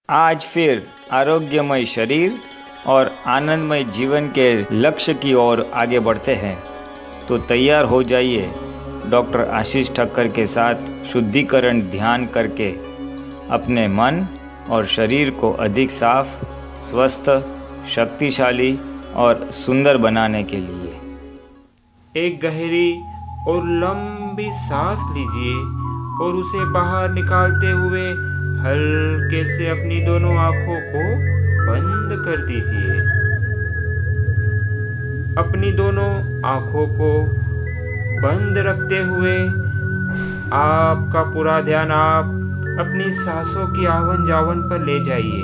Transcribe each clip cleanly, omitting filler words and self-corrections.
आज फिर आरोग्यमय शरीर और आनंदमय जीवन के लक्ष्य की ओर आगे बढ़ते हैं। तो तैयार हो जाइए डॉक्टर आशीष ठक्कर के साथ शुद्धिकरण ध्यान करके अपने मन और शरीर को अधिक साफ, स्वस्थ, शक्तिशाली और सुंदर बनाने के लिए। एक गहरी और लंबी सांस लीजिए और उसे बाहर निकालते हुए हल्के से अपनी दोनों आंखों को बंद कर दीजिए। अपनी दोनों आंखों को बंद रखते हुए आपका पूरा ध्यान आप अपनी सांसों की आवन जावन पर ले जाइए।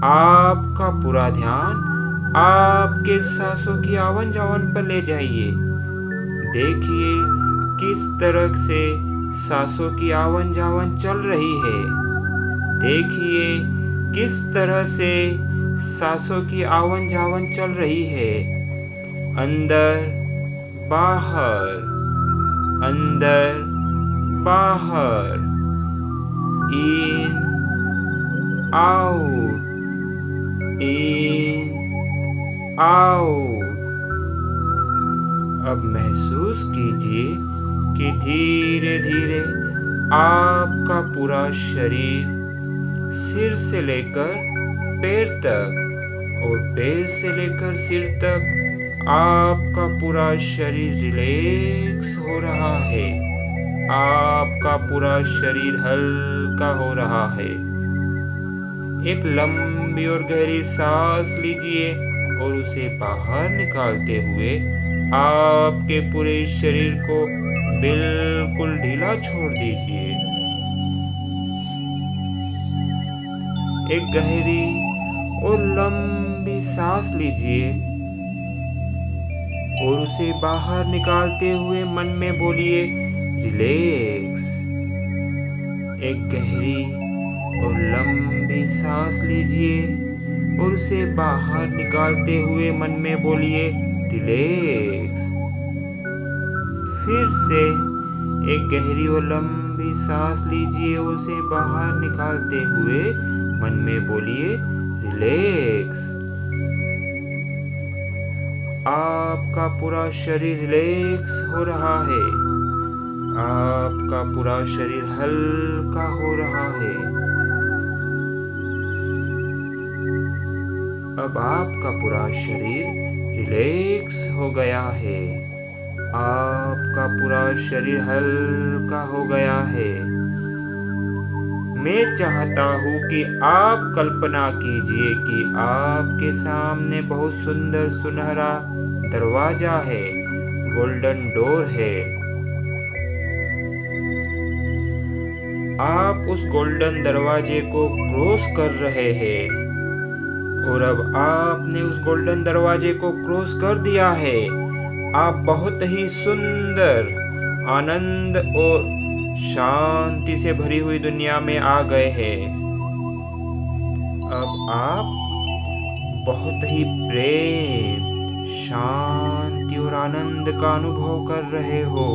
आपका पूरा ध्यान आपके सांसों की आवन जावन पर ले जाइए। देखिए किस तरह से सांसों की आवन जावन चल रही है। देखिए किस तरह से सांसों की आवन जावन चल रही है। अंदर बाहर, अंदर बाहर, इन आउट, इन आउट। अब महसूस कीजिए कि धीरे धीरे आपका पूरा शरीर सिर से लेकर पैर तक और पैर से लेकर सिर तक आपका पूरा शरीर रिलैक्स हो रहा है। आपका पूरा शरीर हल्का हो रहा है। एक लंबी और गहरी सांस लीजिए और उसे बाहर निकालते हुए आपके पूरे शरीर को बिल्कुल ढीला छोड़ दीजिए। एक गहरी और लंबी सांस लीजिए और उसे बाहर निकालते हुए मन में बोलिए रिलैक्स। एक गहरी और लंबी सांस लीजिए और उसे बाहर निकालते हुए मन में बोलिए रिलैक्स। फिर से एक गहरी और लंबी सांस लीजिए और उसे बाहर निकालते हुए मन में बोलिए रिलैक्स। आपका पूरा शरीर रिलैक्स हो रहा है। आपका पूरा शरीर हल्का हो रहा है। अब आपका पूरा शरीर रिलैक्स हो गया है। आपका पूरा शरीर हल्का हो गया है। मैं चाहता हूँ कि आप कल्पना कीजिए कि आपके सामने बहुत सुंदर सुनहरा दरवाजा है, गोल्डन डोर है। आप उस गोल्डन दरवाजे को क्रॉस कर रहे हैं और अब आपने उस गोल्डन दरवाजे को क्रॉस कर दिया है। आप बहुत ही सुंदर, आनंद और शांति से भरी हुई दुनिया में आ गए हैं। अब आप बहुत ही प्रेम, शांति और आनंद का अनुभव कर रहे हो।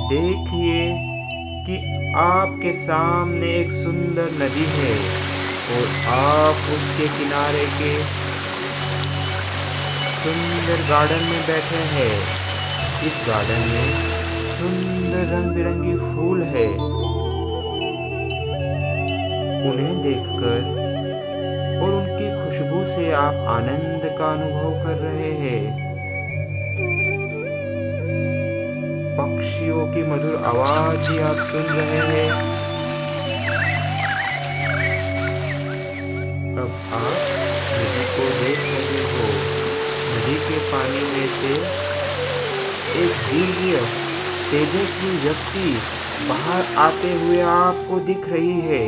देखिए कि आपके सामने एक सुंदर नदी है और आप उसके किनारे के सुंदर गार्डन में बैठे हैं। इस गार्डन में सुंदर रंग बिरंगी फूल है। उन्हें देखकर और उनकी खुशबू से आप आनंद का अनुभव कर रहे हैं। पक्षियों की मधुर आवाज भी आप सुन रहे हैं। अब आप नदी को देख रहे हो। नदी के पानी में से एक दिव्य तेजस्वी व्यक्ति बाहर आते हुए आपको दिख रही है।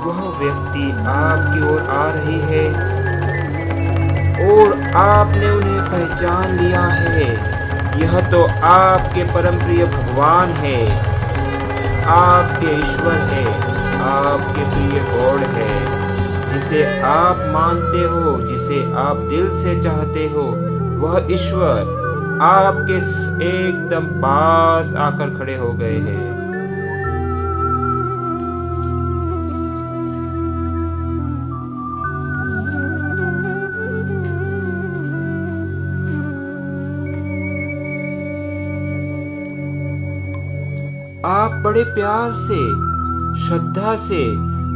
वह व्यक्ति आपकी ओर आ रही है और आपने उन्हें पहचान लिया है। यह तो आपके परम प्रिय भगवान है, आपके ईश्वर है, आपके प्रिय गॉड है, जिसे आप मानते हो, जिसे आप दिल से चाहते हो। वह ईश्वर आपके एकदम पास आकर खड़े हो गए हैं। आप बड़े प्यार से, श्रद्धा से,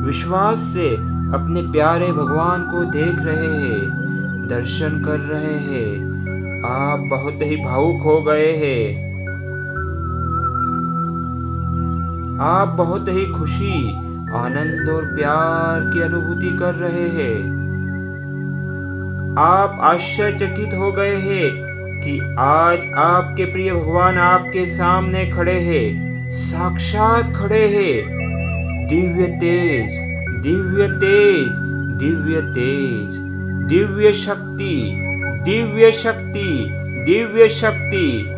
विश्वास से अपने प्यारे भगवान को देख रहे हैं, दर्शन कर रहे हैं। आप बहुत ही भावुक हो गए हैं। आप बहुत ही खुशी, आनंद और प्यार की अनुभूति कर रहे हैं। आप आश्चर्यचकित हो गए हैं कि आज आपके प्रिय भगवान आपके सामने खड़े हैं, साक्षात खड़े हैं। दिव्य तेज, दिव्य तेज, दिव्य तेज, दिव्य शक्ति, दिव्य शक्ति, दिव्य शक्ति।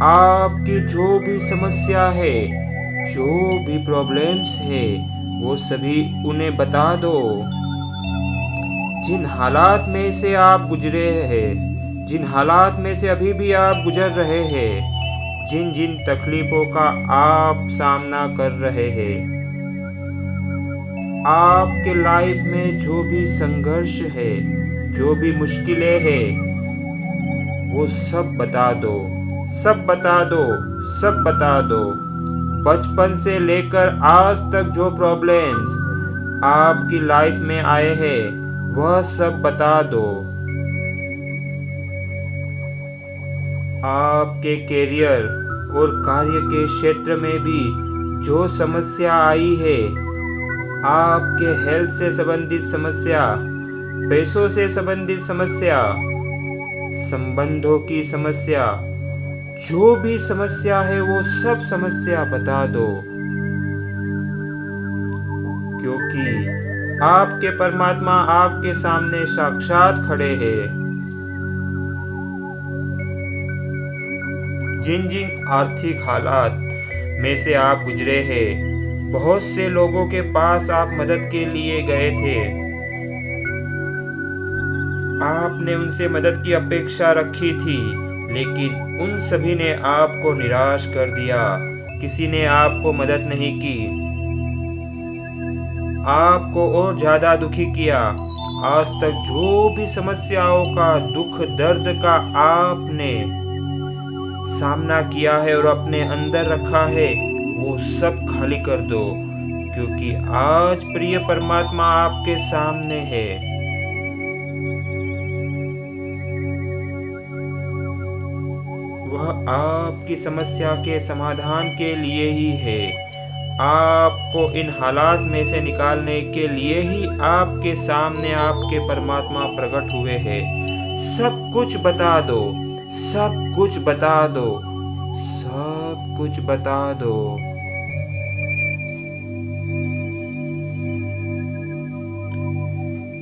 आपकी जो भी समस्या है, जो भी प्रॉब्लम्स है, वो सभी उन्हें बता दो। जिन हालात में से आप गुजरे हैं, जिन हालात में से अभी भी आप गुजर रहे हैं, जिन जिन तकलीफों का आप सामना कर रहे हैं, आपके लाइफ में जो भी संघर्ष है, जो भी मुश्किलें हैं, वो सब बता दो, सब बता दो, सब बता दो। बचपन से लेकर आज तक जो प्रॉब्लम्स आपकी लाइफ में आए हैं, वह सब बता दो। आपके कैरियर और कार्य के क्षेत्र में भी जो समस्या आई है, आपके हेल्थ से संबंधित समस्या, पैसों से संबंधित समस्या, संबंधों की समस्या, जो भी समस्या है वो सब समस्या बता दो। क्योंकि आपके परमात्मा आपके सामने साक्षात खड़े हैं। जिन जिन आर्थिक हालात में से आप गुजरे हैं, बहुत से लोगों के पास आप मदद के लिए गए थे। आपने उनसे मदद की अपेक्षा रखी थी, लेकिन उन सभी ने आपको निराश कर दिया। किसी ने आपको मदद नहीं की, आपको और ज्यादा दुखी किया। आज तक जो भी समस्याओं का, दुख दर्द का आपने सामना किया है और अपने अंदर रखा है, वो सब खाली कर दो। क्योंकि आज प्रिय परमात्मा आपके सामने है। वह आपकी समस्या के समाधान के लिए ही है। आपको इन हालात में से निकालने के लिए ही आपके सामने आपके परमात्मा प्रकट हुए हैं। सब कुछ बता दो, सब कुछ बता दो, सब कुछ बता दो।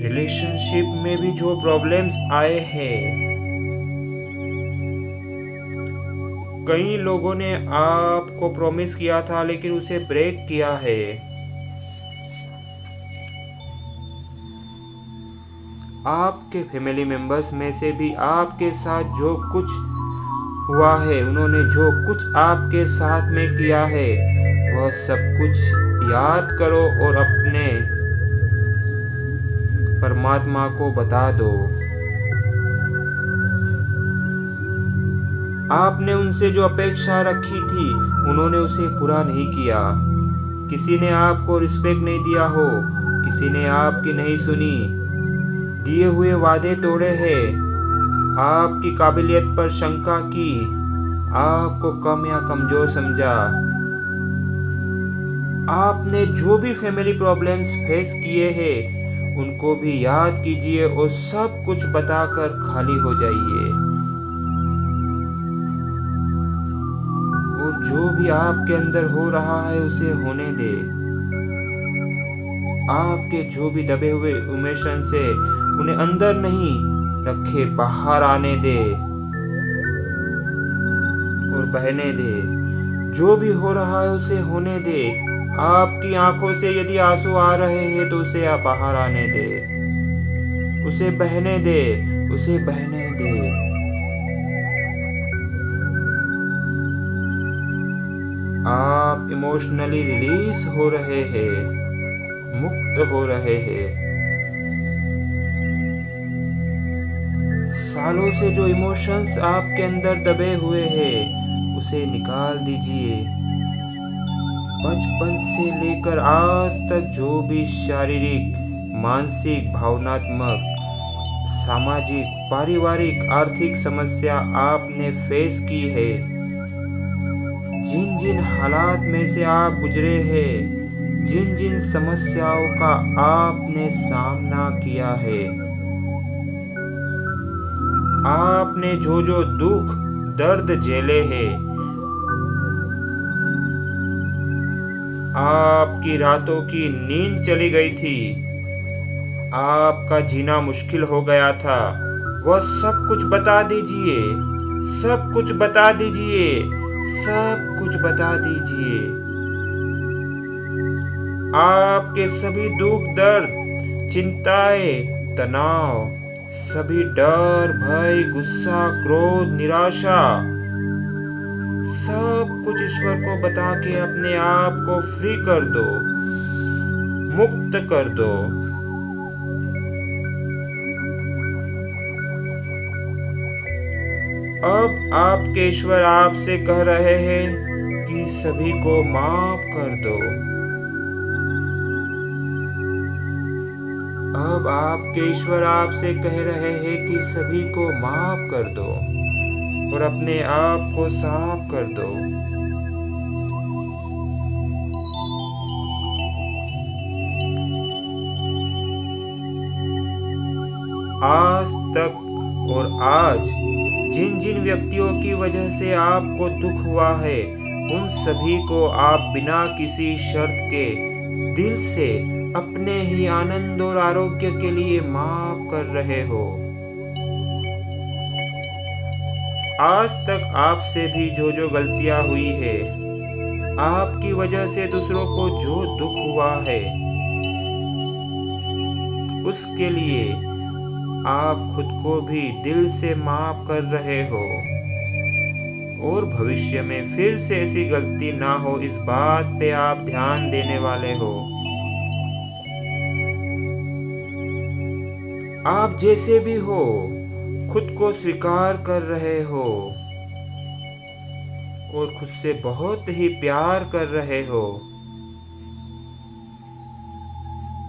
रिलेशनशिप में भी जो प्रॉब्लम्स आए हैं, कई लोगों ने आपको प्रॉमिस किया था लेकिन उसे ब्रेक किया है। आपके फैमिली मेंबर्स में से भी आपके साथ जो कुछ हुआ है, उन्होंने जो कुछ आपके साथ में किया है, वह सब कुछ याद करो और अपने परमात्मा को बता दो। आपने उनसे जो अपेक्षा रखी थी, उन्होंने उसे पूरा नहीं किया। किसी ने आपको रिस्पेक्ट नहीं दिया हो, किसी ने आपकी नहीं सुनी, दिए हुए वादे तोड़े हैं, आपकी काबिलियत पर शंका की, आपको कम या कमजोर समझा। आपने जो भी फैमिली प्रॉब्लम्स फेस किए हैं, उनको भी याद कीजिए और सब कुछ बताकर खाली हो जाइए। और जो भी आपके अंदर हो रहा है, उसे होने दे। आपके जो भी दबे हुए इमोशंस है, उन्हें अंदर नहीं रखे, बाहर आने दे और बहने दे। जो भी हो रहा है उसे होने दे। आपकी आंखों से यदि आंसू आ रहे हैं तो उसे आप बाहर आने दे, उसे बहने दे, उसे बहने दे। आप इमोशनली रिलीज हो रहे हैं, मुक्त हो रहे हैं। सालों से जो इमोशंस आपके अंदर दबे हुए हैं उसे निकाल दीजिए। बचपन से लेकर आज तक जो भी शारीरिक, मानसिक, भावनात्मक, सामाजिक, पारिवारिक, आर्थिक समस्या आपने फेस की है, जिन जिन हालात में से आप गुजरे हैं, जिन जिन समस्याओं का आपने सामना किया है, आपने जो जो दुख दर्द झेले हैं, आपकी रातों की नींद चली गई थी, आपका जीना मुश्किल हो गया था, वह सब कुछ बता दीजिए, सब कुछ बता दीजिए, सब कुछ बता दीजिए। आपके सभी दुख दर्द, चिंताएं, तनाव, सभी डर, भय, गुस्सा, क्रोध, निराशा, सब कुछ ईश्वर को बता के अपने आप को फ्री कर दो, मुक्त कर दो। अब आपके ईश्वर आपसे कह रहे हैं कि सभी को माफ कर दो। अब आपके ईश्वर आपसे कह रहे हैं कि सभी को माफ कर दो और अपने आप को साफ कर दो। आज तक और आज जिन जिन व्यक्तियों की वजह से आपको दुख हुआ है, उन सभी को आप बिना किसी शर्त के दिल से अपने ही आनंद और आरोग्य के लिए माफ कर रहे हो। आज तक आपसे भी जो जो गलतियां हुई है, आपकी वजह से दूसरों को जो दुख हुआ है, उसके लिए आप खुद को भी दिल से माफ कर रहे हो और भविष्य में फिर से ऐसी गलती ना हो, इस बात पे आप ध्यान देने वाले हो। आप जैसे भी हो, खुद को स्वीकार कर रहे हो और खुद से बहुत ही प्यार कर रहे हो।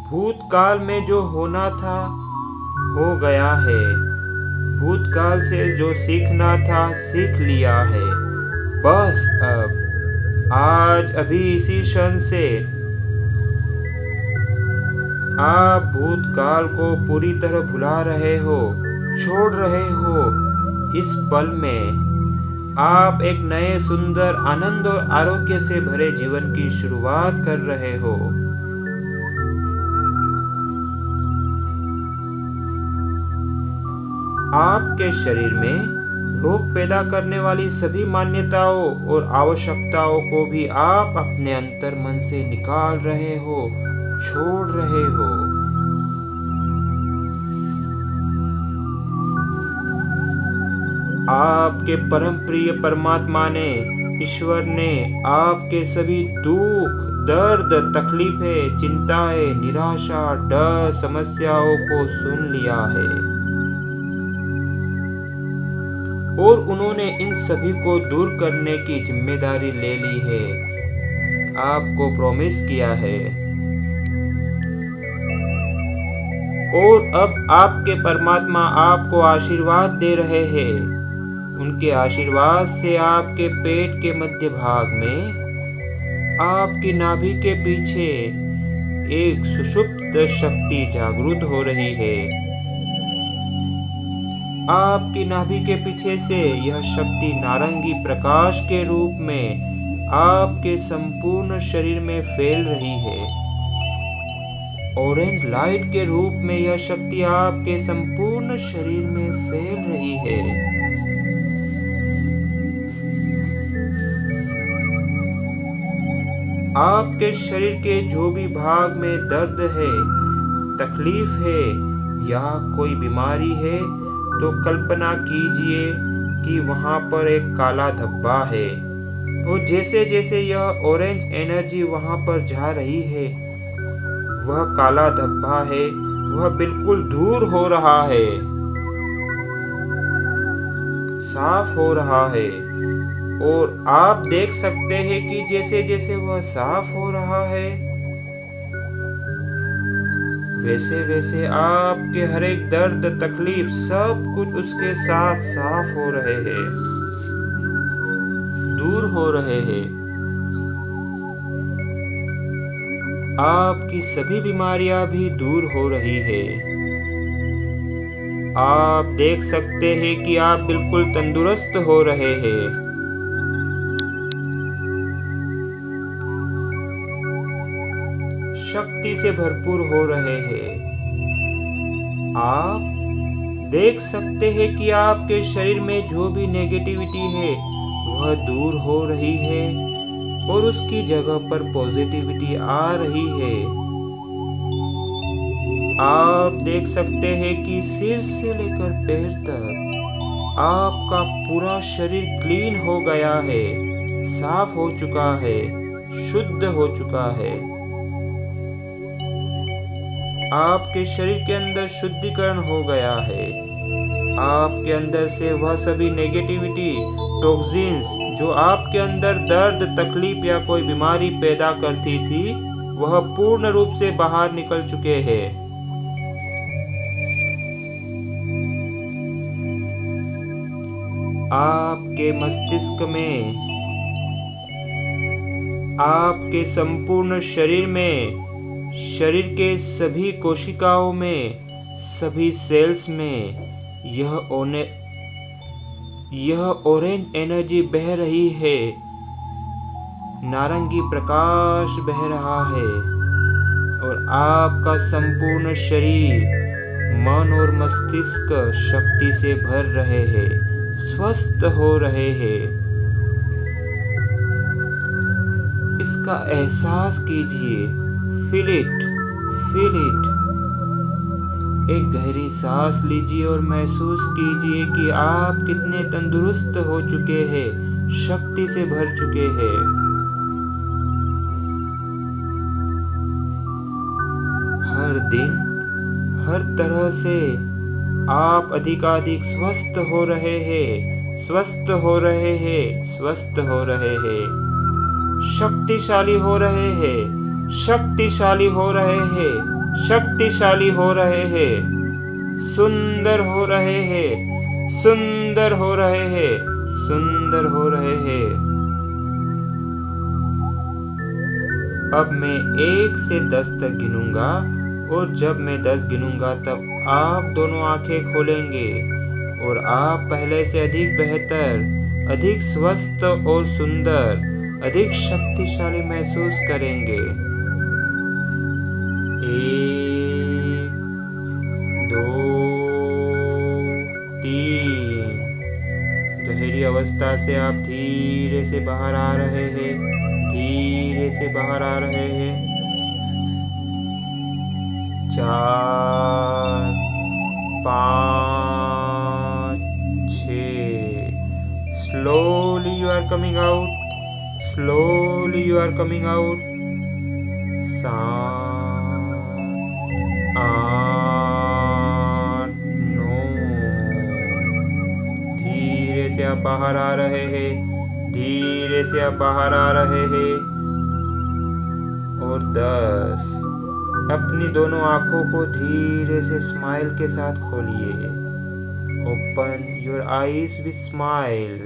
भूतकाल में जो होना था हो गया है, भूतकाल से जो सीखना था सीख लिया है। बस अब आज अभी इसी क्षण से आप भूतकाल को पूरी तरह भुला रहे हो, छोड़ रहे हो। इस पल में आप एक नए सुंदर आनंद और आरोग्य से भरे जीवन की शुरुआत कर रहे हो। आपके शरीर में रोग पैदा करने वाली सभी मान्यताओं और आवश्यकताओं को भी आप अपने अंतर मन से निकाल रहे हो, छोड़ रहे हो। आपके परम प्रिय परमात्मा ने, ईश्वर ने आपके सभी दुख, दर्द, तकलीफें, चिंताएं, निराशा, डर, समस्याओं को सुन लिया है और उन्होंने इन सभी को दूर करने की जिम्मेदारी ले ली है, आपको प्रॉमिस किया है। और अब आपके परमात्मा आपको आशीर्वाद दे रहे हैं। उनके आशीर्वाद से आपके पेट के मध्य भाग में, आपकी नाभि के पीछे एक सुषुप्त शक्ति जागृत हो रही है। आपकी नाभि के पीछे से यह शक्ति नारंगी प्रकाश के रूप में आपके संपूर्ण शरीर में फैल रही है। ऑरेंज लाइट के रूप में यह शक्ति आपके संपूर्ण शरीर में फैल रही है। आपके शरीर के जो भी भाग में दर्द है, तकलीफ है या कोई बीमारी है, तो कल्पना कीजिए कि वहां पर एक काला धब्बा है और जैसे जैसे यह ऑरेंज एनर्जी वहां पर जा रही है, वह काला धब्बा है वह बिल्कुल दूर हो रहा है, साफ हो रहा है। और आप देख सकते हैं कि जैसे जैसे वह साफ हो रहा है, वैसे वैसे आपके हर एक दर्द तकलीफ सब कुछ उसके साथ साफ हो रहे हैं, दूर हो रहे हैं। आपकी सभी बीमारियां भी दूर हो रही है। आप देख सकते हैं कि आप बिल्कुल तंदुरुस्त हो रहे हैं। शक्ति से भरपूर हो रहे हैं। आप देख सकते हैं कि आपके शरीर में जो भी नेगेटिविटी है वह दूर हो रही है और उसकी जगह पर पॉजिटिविटी आ रही है। आप देख सकते हैं कि सिर से लेकर पैर तक आपका पूरा शरीर क्लीन हो गया है, साफ हो चुका है, शुद्ध हो चुका है। आपके शरीर के अंदर शुद्धिकरण हो गया है। आपके अंदर से वह सभी नेगेटिविटी, टॉक्सिन्स जो आपके अंदर दर्द, तकलीफ या कोई बीमारी पैदा करती थी, वह पूर्ण रूप से बाहर निकल चुके हैं। आपके मस्तिष्क में, आपके संपूर्ण शरीर में, शरीर के सभी कोशिकाओं में, सभी सेल्स में यह ऑरेंज एनर्जी बह रही है, नारंगी प्रकाश बह रहा है और आपका संपूर्ण शरीर, मन और मस्तिष्क शक्ति से भर रहे हैं, स्वस्थ हो रहे हैं। इसका एहसास कीजिए, फील इट, फील इट। एक गहरी सांस लीजिए और महसूस कीजिए कि आप कितने तंदुरुस्त हो चुके हैं, शक्ति से भर चुके हैं। हर दिन, हर तरह से आप अधिकाधिक स्वस्थ हो रहे हैं, स्वस्थ हो रहे हैं, स्वस्थ हो रहे हैं, शक्तिशाली हो रहे हैं, शक्तिशाली हो रहे हैं, शक्तिशाली हो रहे हैं, सुंदर हो रहे हैं, सुंदर हो रहे हैं, सुंदर हो रहे हैं। अब मैं 1 से 10 तक गिनूंगा और जब मैं 10 गिनूंगा तब आप दोनों आंखें खोलेंगे और आप पहले से अधिक बेहतर, अधिक स्वस्थ और सुंदर, अधिक शक्तिशाली महसूस करेंगे। 1, 2, 3। गहरी अवस्था से आप धीरे से बाहर आ रहे हैं, धीरे से बाहर आ रहे हैं। 4, 5, 6। Slowly you are coming out. Slowly you are coming out. 7, 8, 9। धीरे से आप बाहर आ रहे हैं, धीरे से आप बाहर आ रहे हैं। और 10। अपनी दोनों आंखों को धीरे से स्माइल के साथ खोलिए। Open your eyes with smile.